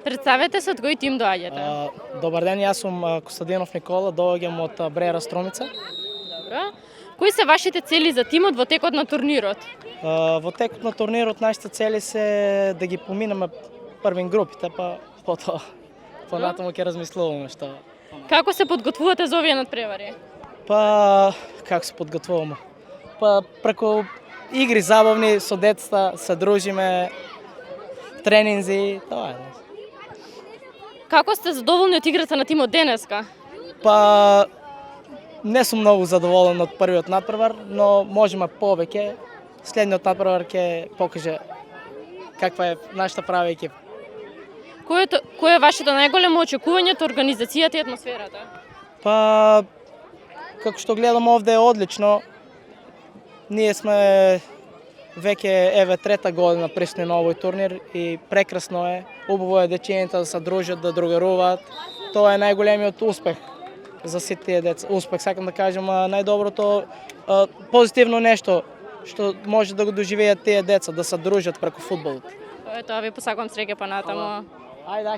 Представете се од кој тим доаѓате? Добар ден, јас сум Костадинов Никола, доаѓам од Брејара Стромица. Добро. Кои се вашите цели за тимот во текот на турнирот? Во текот на турнирот нашите цели се да ги поминеме првин групите, па потоа понатаму ќе размислуваме што. Како се подготвувате за овие надпревари? Па како се подготвуваме? Па преку игри забавни со децата, се дружиме, тренинзи, тоа е. Како сте задоволни од играта на тимот денеска? Па не сум многу задоволен од првиот надпревар, но можеме повеќе. Следниот надпревар ќе покаже каква е нашата права екипа. Кој е вашето најголемо очекување од организацијата и атмосферата? Па како што гледам овде е одлично. Ние сме веќе трета година присутни на овој турнир и прекрасно е. Убаво е дечињата да се дружат, да другаруваат. Тоа е најголемиот успех за сите тие деца. Успех, сакам да кажам, најдоброто позитивно нешто што може да го доживеат тие деца, да се дружат преку фудбалот. Тоа ви посакувам среќа понатаму. Ајде,